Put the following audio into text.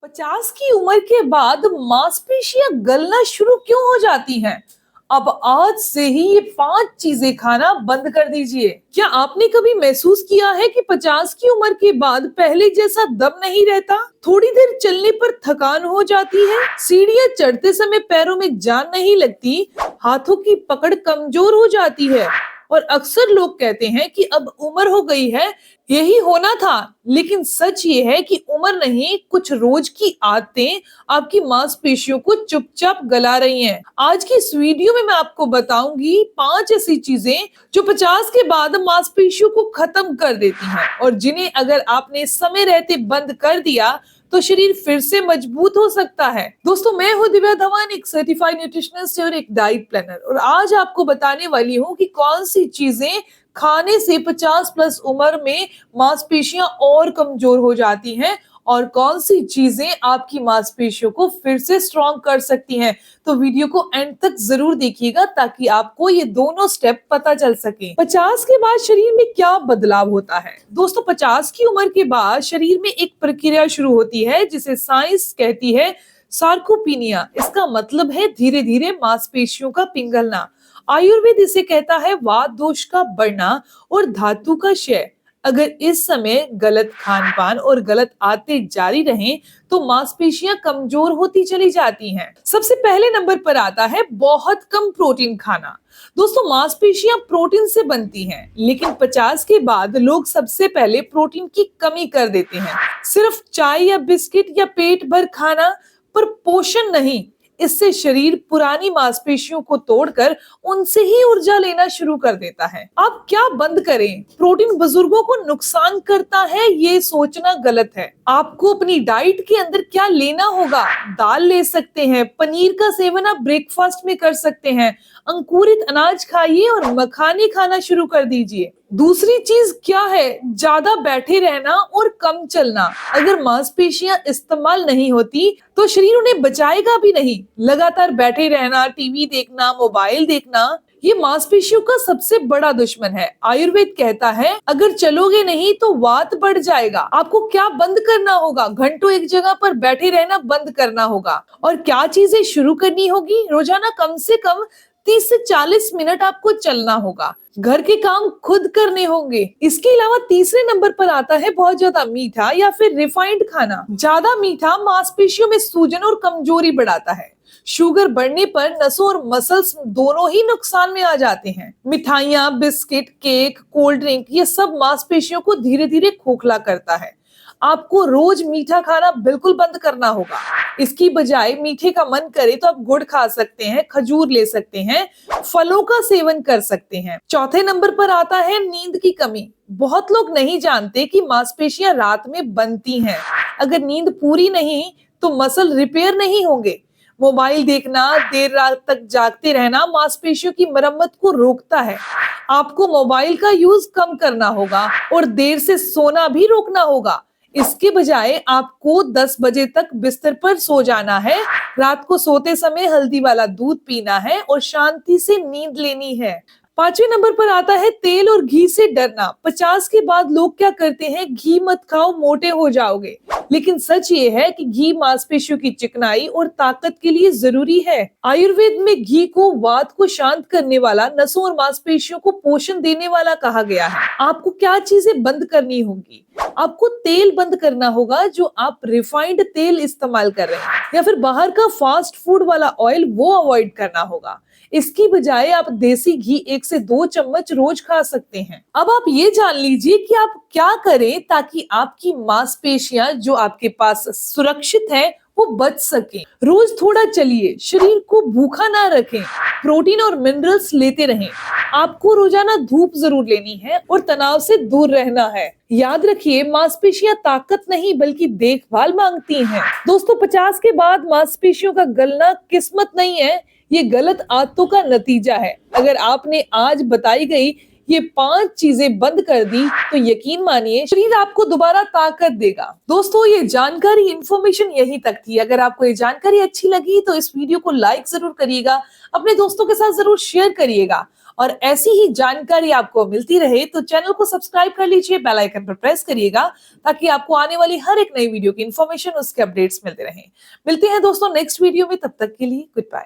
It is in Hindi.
50 की उम्र के बाद मांसपेशियां गलना शुरू क्यों हो जाती हैं? अब आज से ही ये 5 चीजें खाना बंद कर दीजिए। क्या आपने कभी महसूस किया है कि 50 की उम्र के बाद पहले जैसा दम नहीं रहता? थोड़ी देर चलने पर थकान हो जाती है, सीढ़ियां चढ़ते समय पैरों में जान नहीं लगती, हाथों की पकड़ कमजोर हो जाती है और अक्सर लोग कहते हैं कि अब उम्र हो गई है, यही होना था। लेकिन सच ये है कि उम्र नहीं, कुछ रोज की आदतें आपकी मांसपेशियों को चुपचाप गला रही हैं। आज की इस वीडियो में मैं आपको बताऊंगी 5 ऐसी चीजें जो 50 के बाद मांसपेशियों को खत्म कर देती हैं और जिन्हें अगर आपने समय रहते बंद कर दिया तो शरीर फिर से मजबूत हो सकता है। दोस्तों, मैं हूँ दिव्या धवन, एक सर्टिफाइड न्यूट्रिशनिस्ट और एक डाइट प्लानर, और आज आपको बताने वाली हूँ कि कौन सी चीजें खाने से 50 प्लस उम्र में मांसपेशियां और कमजोर हो जाती हैं और कौन सी चीजें आपकी मांसपेशियों को फिर से स्ट्रॉन्ग कर सकती हैं। तो वीडियो को एंड तक जरूर देखिएगा ताकि आपको ये दोनों स्टेप पता चल सके। 50 के बाद शरीर में क्या बदलाव होता है? दोस्तों, 50 की उम्र के बाद शरीर में एक प्रक्रिया शुरू होती है जिसे साइंस कहती है सार्कोपीनिया। इसका मतलब है धीरे धीरे मांसपेशियों का पिघलना। आयुर्वेद इसे कहता है वात दोष का बढ़ना और धातु का क्षय। अगर इस समय गलत खान पान और गलत आदतें जारी रहें तो मांसपेशियां कमजोर होती चली जाती हैं। सबसे पहले नंबर पर आता है बहुत कम प्रोटीन खाना। दोस्तों, मांसपेशियां प्रोटीन से बनती हैं, लेकिन 50 के बाद लोग सबसे पहले प्रोटीन की कमी कर देते हैं। सिर्फ चाय या बिस्किट या पेट भर खाना, पर पोषण नहीं। इससे शरीर पुरानी मांसपेशियों को तोड़कर उनसे ही ऊर्जा लेना शुरू कर देता है। आप क्या बंद करें? प्रोटीन बुजुर्गों को नुकसान करता है, ये सोचना गलत है। आपको अपनी डाइट के अंदर क्या लेना होगा? दाल ले सकते हैं, पनीर का सेवन आप ब्रेकफास्ट में कर सकते हैं, अंकुरित अनाज खाइए और मखाने खाना शुरू कर दीजिए। दूसरी चीज क्या है? ज्यादा बैठे रहना और कम चलना। अगर मांसपेशियां इस्तेमाल नहीं होती तो शरीर उन्हें बचाएगा भी नहीं। लगातार बैठे रहना, टीवी देखना, मोबाइल देखना, ये मांसपेशियों का सबसे बड़ा दुश्मन है। आयुर्वेद कहता है अगर चलोगे नहीं तो वात बढ़ जाएगा। आपको क्या बंद करना होगा? घंटों एक जगह पर बैठे रहना बंद करना होगा। और क्या चीजें शुरू करनी होगी? रोजाना कम से कम 30 से 40 मिनट आपको चलना होगा। घर के काम खुद करने होंगे। इसके अलावा तीसरे नंबर पर आता है बहुत ज्यादा मीठा या फिर रिफाइंड खाना। ज्यादा मीठा मांसपेशियों में सूजन और कमजोरी बढ़ाता है। शुगर बढ़ने पर नसों और मसल्स दोनों ही नुकसान में आ जाते हैं। मिठाइयाँ, बिस्किट, केक, कोल्ड ड्रिंक, ये सब मांसपेशियों को धीरे धीरे खोखला करता है। आपको रोज मीठा खाना बिल्कुल बंद करना होगा। इसकी बजाय मीठे का मन करे तो आप गुड़ खा सकते हैं, खजूर ले सकते हैं, फलों का सेवन कर सकते हैं। चौथे नंबर पर आता है नींद की कमी। बहुत लोग नहीं जानते कि मांसपेशियां रात में बनती हैं। अगर नींद पूरी नहीं तो मसल रिपेयर नहीं होंगे। मोबाइल देखना, देर रात तक जागते रहना मांसपेशियों की मरम्मत को रोकता है। आपको मोबाइल का यूज कम करना होगा और देर से सोना भी रोकना होगा। इसके बजाय आपको 10 बजे तक बिस्तर पर सो जाना है। रात को सोते समय हल्दी वाला दूध पीना है और शांति से नींद लेनी है। पांचवें नंबर पर आता है तेल और घी से डरना। 50 के बाद लोग क्या करते हैं? घी मत खाओ, मोटे हो जाओगे। लेकिन सच ये है कि घी मांसपेशियों की चिकनाई और ताकत के लिए जरूरी है। आयुर्वेद में घी को वात को शांत करने वाला, नसों और मांसपेशियों को पोषण देने वाला कहा गया है। आपको क्या चीजें बंद करनी होगी? आपको तेल बंद करना होगा जो आप रिफाइंड तेल इस्तेमाल कर रहे हैं, या फिर बाहर का फास्ट फूड वाला ऑयल, वो अवॉइड करना होगा। इसकी बजाय आप देसी घी 1 से 2 चम्मच रोज खा सकते हैं। अब आप ये जान लीजिए कि आप क्या करें ताकि आपकी मांसपेशियां जो आपके पास सुरक्षित है वो बच सके। रोज थोड़ा चलिए, शरीर को भूखा ना रखें, प्रोटीन और मिनरल्स लेते रहें। आपको रोजाना धूप जरूर लेनी है और तनाव से दूर रहना है। याद रखिए, मांसपेशियां ताकत नहीं बल्कि देखभाल मांगती हैं। दोस्तों, 50 के बाद मांसपेशियों का गलना किस्मत नहीं है, ये गलत आदतों का नतीजा है। अगर आपने आज बताई गई ये 5 चीजें बंद कर दी तो यकीन मानिए शरीर आपको दोबारा ताकत देगा। दोस्तों, ये जानकारी, इंफॉर्मेशन यहीं तक थी। अगर आपको ये जानकारी अच्छी लगी तो इस वीडियो को लाइक जरूर करिएगा, अपने दोस्तों के साथ जरूर शेयर करिएगा और ऐसी ही जानकारी आपको मिलती रहे तो चैनल को सब्सक्राइब कर लीजिए, बेल आइकन पर प्रेस करिएगा ताकि आपको आने वाली हर एक नई वीडियो की इन्फॉर्मेशन, उसके अपडेट्स मिलते रहें। मिलते हैं दोस्तों नेक्स्ट वीडियो में, तब तक के लिए गुड बाय।